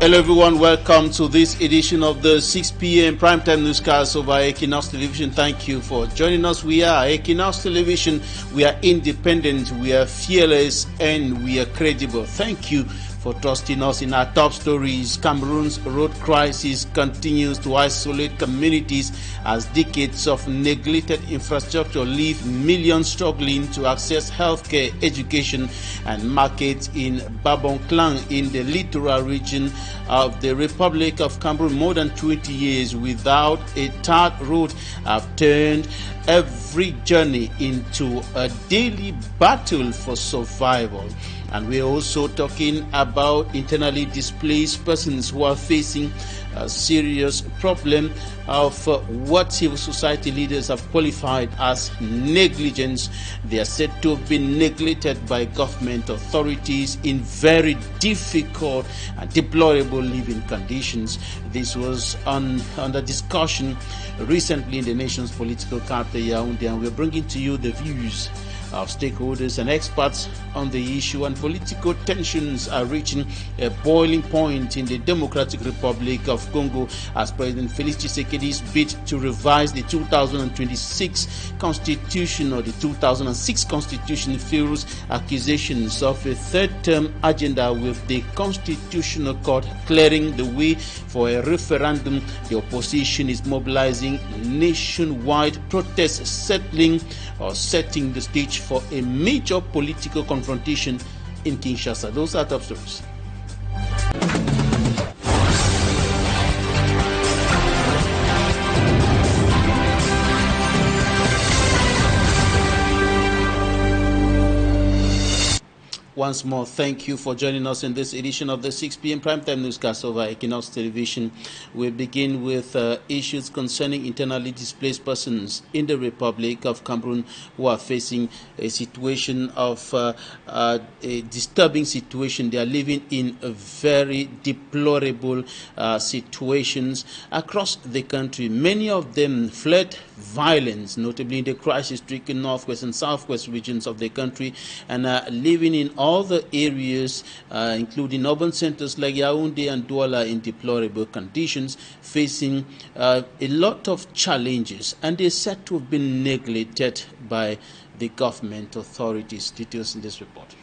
Hello everyone, welcome to this edition of the 6 p.m. primetime newscast over Equinoxe Television. Thank you for joining us. We are Equinoxe Television. We are independent, we are fearless, and we are credible. Thank you for trusting us in our top stories. Cameroon's road crisis continues to isolate communities as decades of neglected infrastructure leave millions struggling to access healthcare, education, and markets in Babonklang in the littoral region of the Republic of Cameroon. More than 20 years without a tarred road have turned every journey into a daily battle for survival. And we're also talking about internally displaced persons who are facing a serious problem of what civil society leaders have qualified as negligence. They are said to have been neglected by government authorities in very difficult and deplorable living conditions. This was under discussion recently in the nation's political capital, Yaoundé, and we're bringing to you the views of stakeholders and experts on the issue. And political tensions are reaching a boiling point in the Democratic Republic of Congo as President Felix Tshisekedi's bid to revise the 2026 Constitution or the 2006 Constitution fuels accusations of a third-term agenda, with the Constitutional Court clearing the way for a referendum. The opposition is mobilizing nationwide protests, setting the stage for a major political confrontation in Kinshasa. Those are top stories. Once more, thank you for joining us in this edition of the 6 p.m. primetime newscast over Equinoxe Television. We begin with issues concerning internally displaced persons in the Republic of Cameroon who are facing a situation of a disturbing situation. They are living in a very deplorable situations across the country. Many of them fled violence, notably in the crisis-stricken northwest and southwest regions of the country, and are living in all the areas, including urban centers like Yaoundé and Douala, in deplorable conditions, facing a lot of challenges, and they're said to have been neglected by the government authorities. Details in this report.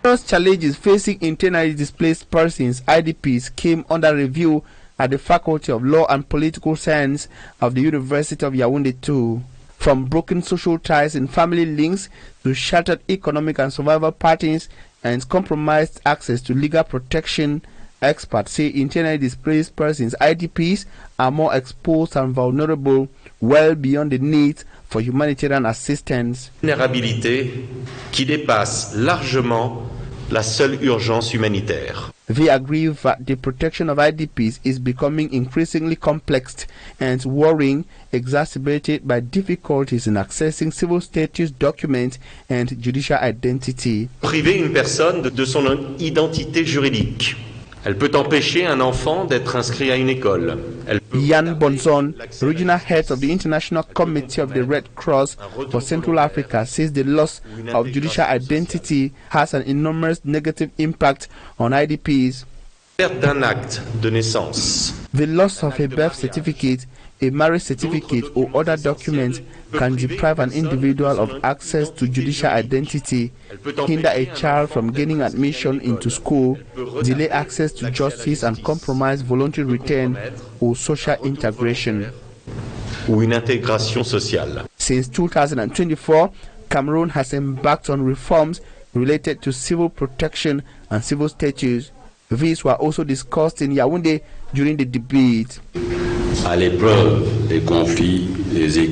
Those challenges facing internally displaced persons, IDPs, came under review at the Faculty of Law and Political Science of the University of Yaoundé too. From broken social ties and family links to shattered economic and survival patterns and compromised access to legal protection, experts say internally displaced persons, IDPs, are more exposed and vulnerable, well beyond the need for humanitarian assistance. Vulnérabilité qui dépasse largement la seule urgence humanitaire. They agree that the protection of IDPs is becoming increasingly complex and worrying, exacerbated by difficulties in accessing civil status documents and judicial identity. Priver une personne de son identité juridique. Elle peut empêcher un enfant d'être inscrit à une école. Jan Bonzon, regional head of the International Committee of the Red Cross for Central Africa, says the loss of judicial identity has an enormous negative impact on IDPs. Perte d'un acte de naissance. The loss of a birth certificate, a marriage certificate, or other documents can deprive an individual of access to judicial identity, hinder a child from gaining admission into school, delay access to justice, and compromise voluntary return or social integration. Ou une intégration sociale. Since 2024, Cameroon has embarked on reforms related to civil protection and civil status. These were also discussed in Yaoundé during the debate. À l'épreuve des conflits et des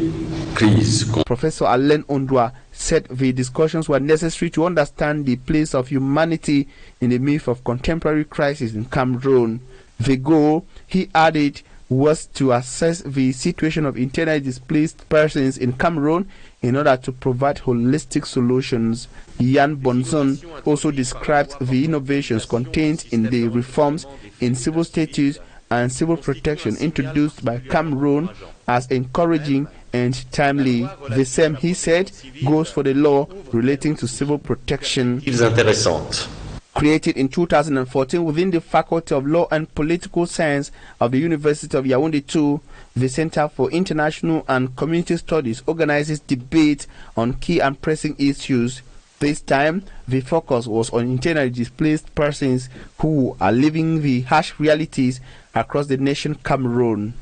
crises. Professor Alain Ondwa said the discussions were necessary to understand the place of humanity in the midst of contemporary crisis in Cameroon. The goal, he added, was to assess the situation of internally displaced persons in Cameroon in order to provide holistic solutions. Jan Bonzon also described the innovations contained in the reforms in civil status and civil protection introduced by Cameroon as encouraging and timely. The same, he said, goes for the law relating to civil protection. Intéressantes. Created in 2014 within the Faculty of Law and Political Science of the University of Yaoundé 2, the Center for International and Community Studies organizes debate on key and pressing issues. This time, the focus was on internally displaced persons who are living the harsh realities across the nation Cameroon.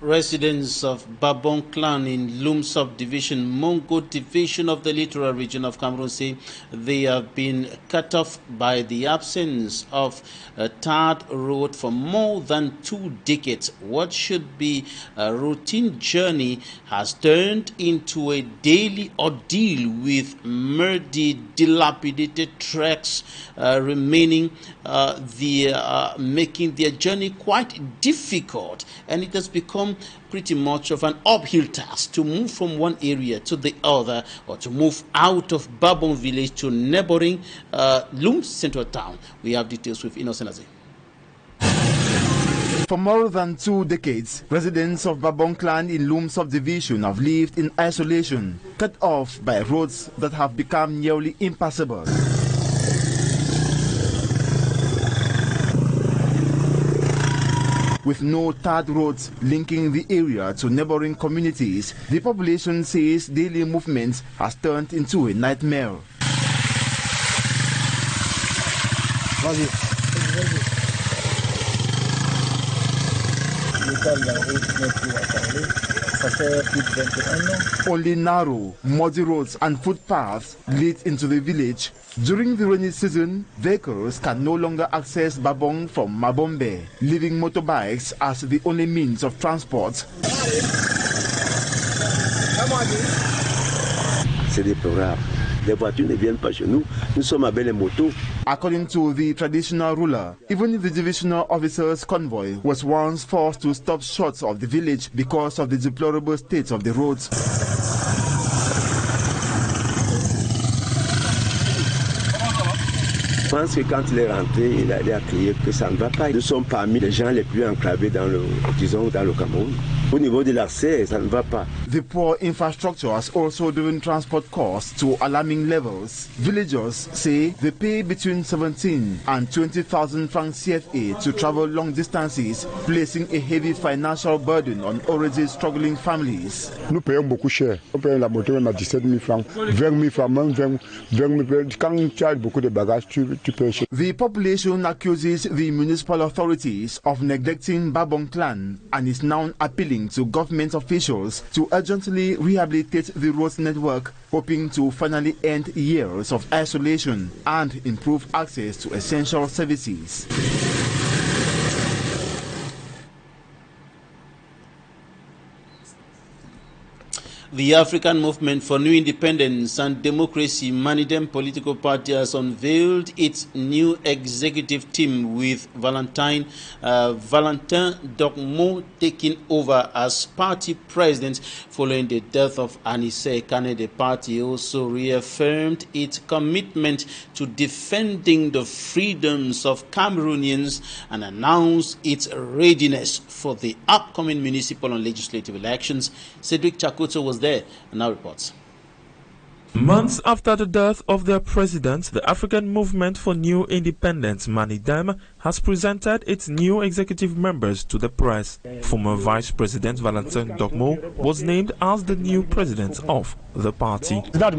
Residents of Babon clan in Loum subdivision, Mongo division of the littoral region of Cameroon say they have been cut off by the absence of a tarred road for more than 2 decades. What should be a routine journey has turned into a daily ordeal with muddy, dilapidated tracks remaining, making their journey quite difficult, and it has become pretty much of an uphill task to move from one area to the other, or to move out of Babon village to neighboring Loum central town. We have details with Innocent. For more than 2 decades, residents of Babon clan in Loum subdivision have lived in isolation, cut off by roads that have become nearly impassable. With no tarred roads linking the area to neighboring communities, the population says daily movement has turned into a nightmare. Only narrow, muddy roads and footpaths lead into the village. During the rainy season, vehicles can no longer access Babong from Mabombe, leaving motorbikes as the only means of transport. C'est déplorable. Les voitures ne viennent pas chez nous. Nous sommes avec les motos. According to the traditional ruler, even the divisional officer's convoy was once forced to stop short of the village because of the deplorable state of the roads. Je pense que quand il est rentré, il a crié que ça ne va pas. Nous sommes parmi les gens les plus enclavés dans le Cameroun. Au niveau de l'accès, ça ne va pas. The poor infrastructure has also driven transport costs to alarming levels. Villagers say they pay between 17 and 20,000 francs CFA to travel long distances, placing a heavy financial burden on already struggling families. Nous payons beaucoup cher. On paye la moto même à 17 000 francs, 20 000 francs, même 20 000 francs. Quand tu as beaucoup de bagages, tu payes cher. The population accuses the municipal authorities of neglecting Babong clan and is now appealing to government officials to urgently rehabilitate the roads network, hoping to finally end years of isolation and improve access to essential services. The African Movement for New Independence and Democracy, Manidem political party, has unveiled its new executive team with Valentin Docmo taking over as party president following the death of Anise Kane. The party also reaffirmed its commitment to defending the freedoms of Cameroonians and announced its readiness for the upcoming municipal and legislative elections. Cedric Chakoto was there and now reports. Months after the death of their president, the African Movement for New Independence, Manidem, has presented its new executive members to the press. Former Vice President Valentin Docmo was named as the new president of the party. The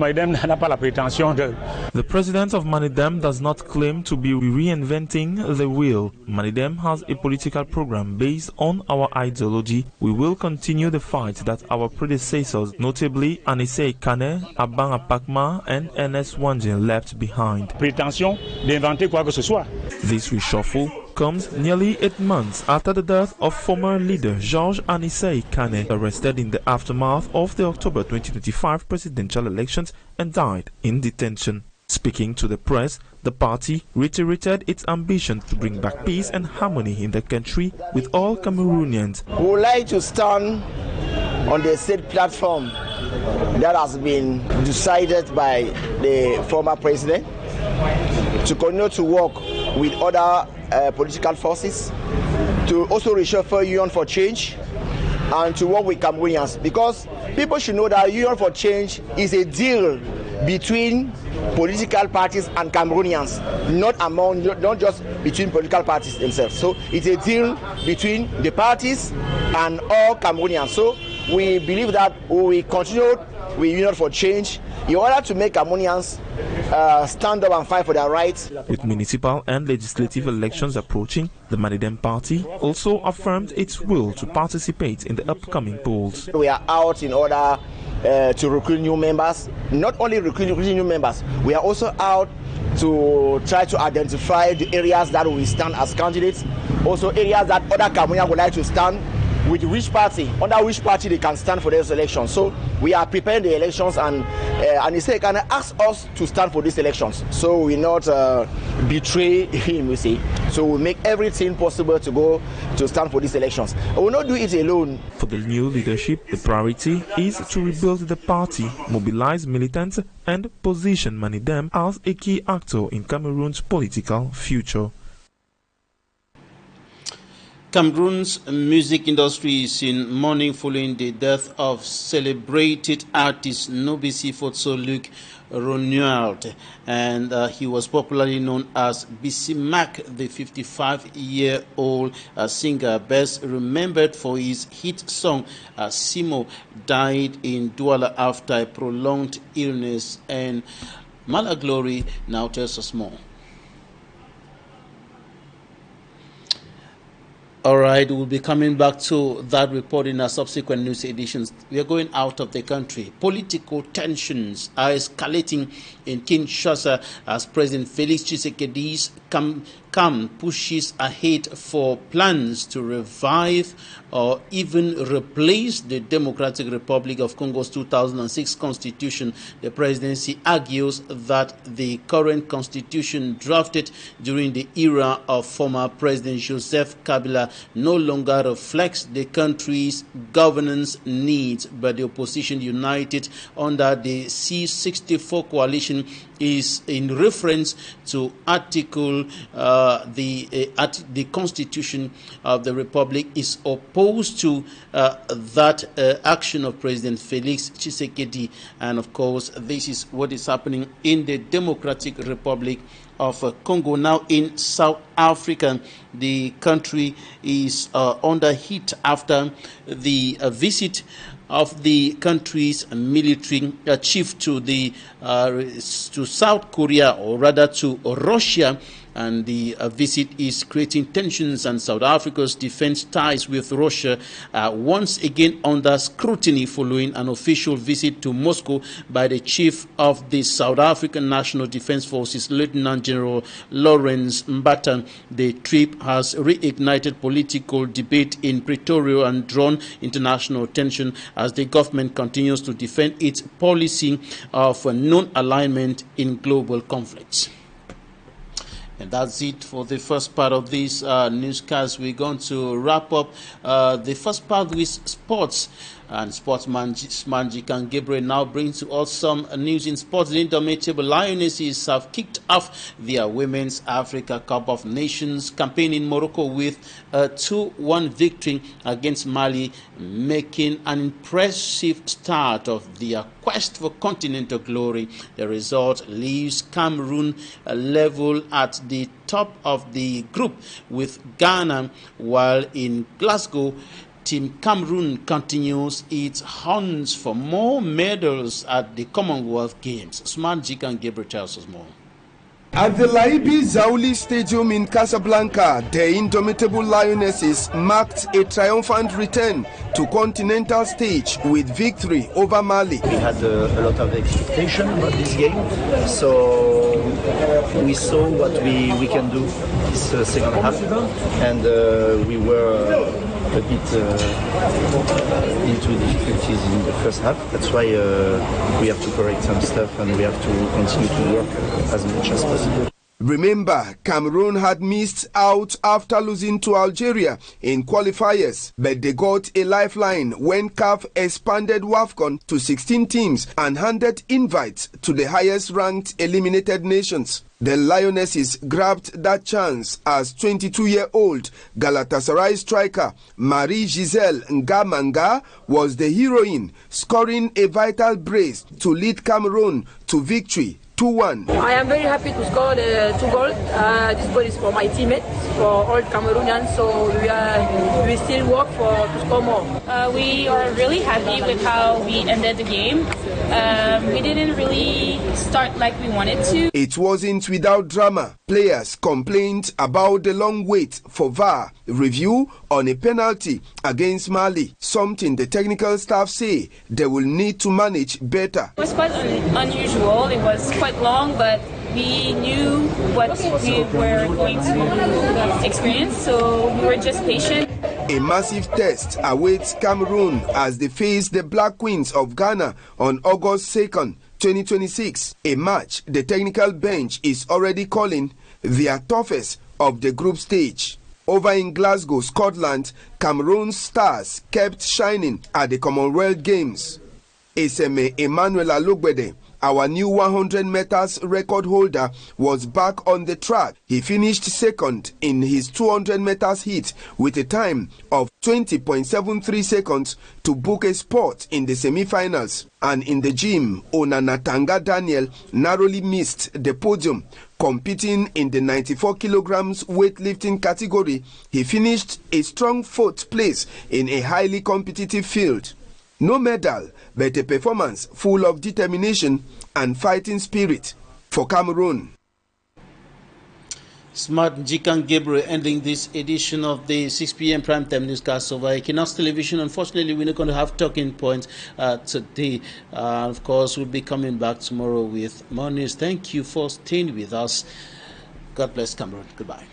president of Manidem does not claim to be reinventing the wheel. Manidem has a political program based on our ideology. We will continue the fight that our predecessors, notably Anise Kane, Abang Apakma and Ernest Wanjin, left behind. This reshuffle comes nearly 8 months after the death of former leader Georges Anise Kane, arrested in the aftermath of the October 2025 presidential elections and died in detention. Speaking to the press, the party reiterated its ambition to bring back peace and harmony in the country with all Cameroonians. We would like to stand on the state platform that has been decided by the former president, to continue to work with other political forces, to also reshuffle Union for Change, and to work with Cameroonians, because people should know that Union for Change is a deal between political parties and Cameroonians, not just between political parties themselves. So it's a deal between the parties and all Cameroonians. So we believe that we continue with Union for Change in order to make Cameroonians stand up and fight for their rights. With municipal and legislative elections approaching, the Manidem party also affirmed its will to participate in the upcoming polls. We are out in order to recruit new members. Not only recruiting new members, we are also out to try to identify the areas that we stand as candidates, also areas that other Cameroonians would like to stand, with which party, under which party they can stand for those elections. So we are preparing the elections, and he said, can ask us to stand for these elections. So we not betray him, we say. So we make everything possible to go to stand for these elections. We will not do it alone. For the new leadership, the priority is to rebuild the party, mobilize militants, and position Manidem as a key actor in Cameroon's political future. Cameroon's music industry is in mourning following the death of celebrated artist Nobisi Fotso-Luc Ronald, and he was popularly known as Bisimac, the 55-year-old singer, best remembered for his hit song Simo, died in Douala after a prolonged illness. And Malaglory now tells us more. All right, we'll be coming back to that report in our subsequent news editions. We are going out of the country. Political tensions are escalating in Kinshasa as President Felix Tshisekedi's camp pushes ahead for plans to revive or even replace the Democratic Republic of Congo's 2006 constitution. The presidency argues that the current constitution drafted during the era of former President Joseph Kabila no longer reflects the country's governance needs, but the opposition united under the C64 coalition is in reference to article the Constitution of the Republic is opposed to that action of President Felix Tshisekedi. And of course, this is what is happening in the Democratic Republic of Congo. Now in South Africa, the country is under heat after the visit of the country's military chief to South Korea, or rather to Russia, and the visit is creating tensions, and South Africa's defense ties with Russia once again under scrutiny following an official visit to Moscow by the chief of the South African National Defense Forces, Lieutenant General Lawrence Mbata. The trip has reignited political debate in Pretoria and drawn international attention as the government continues to defend its policy of non-alignment in global conflicts. And that's it for the first part of this newscast. We're going to wrap up the first part with sports. And sportsman Jikan Gabriel now brings to us some news in sports. The indomitable Lionesses have kicked off their Women's Africa Cup of Nations campaign in Morocco with a 2-1 victory against Mali, making an impressive start of their quest for continental glory. The result leaves Cameroon level at the top of the group with Ghana, while in Glasgow, Team Cameroon continues its hunts for more medals at the Commonwealth Games. Smart Jikan Gabriel tells us more. At the Laibi Zaouli Stadium in Casablanca, the indomitable Lionesses marked a triumphant return to continental stage with victory over Mali. We had a lot of expectation about this game, so we saw what we can do this second half, and we were a bit into difficulties in the first half. That's why we have to correct some stuff, and we have to continue to work as much as possible. Remember, Cameroon had missed out after losing to Algeria in qualifiers, but they got a lifeline when CAF expanded WAFCON to 16 teams and handed invites to the highest-ranked eliminated nations. The Lionesses grabbed that chance as 22-year-old Galatasaray striker Marie-Giselle Ngamanga was the heroine, scoring a vital brace to lead Cameroon to victory 2-1. I am very happy to score the 2 goals. This goal is for my teammates, for all Cameroonians, so we still work to score more. We are really happy with how we ended the game. We didn't really start like we wanted to. It wasn't without drama. Players complained about the long wait for VAR review on a penalty against Mali, something the technical staff say they will need to manage better. It was quite unusual. It was quite long, but we knew what we were going to experience, so we were just patient. A massive test awaits Cameroon as they face the Black Queens of Ghana on August 2nd, 2026, a match the technical bench is already calling their toughest of the group stage. Over in Glasgow, Scotland, Cameroon's stars kept shining at the Commonwealth Games. Eseme Emmanuel Alogbede, our new 100 meters record holder, was back on the track. He finished second in his 200 meters heat with a time of 20.73 seconds to book a spot in the semi-finals. And in the gym, Onanatanga Daniel narrowly missed the podium. Competing in the 94 kilograms weightlifting category, he finished a strong 4th place in a highly competitive field. No medal, but a performance full of determination and fighting spirit for Cameroon. Smart Njikan Gabriel ending this edition of the 6 p.m. primetime newscast over Equinoxe Television. Unfortunately, we're not going to have talking points today. Of course, we'll be coming back tomorrow with more news. Thank you for staying with us. God bless Cameroon. Goodbye.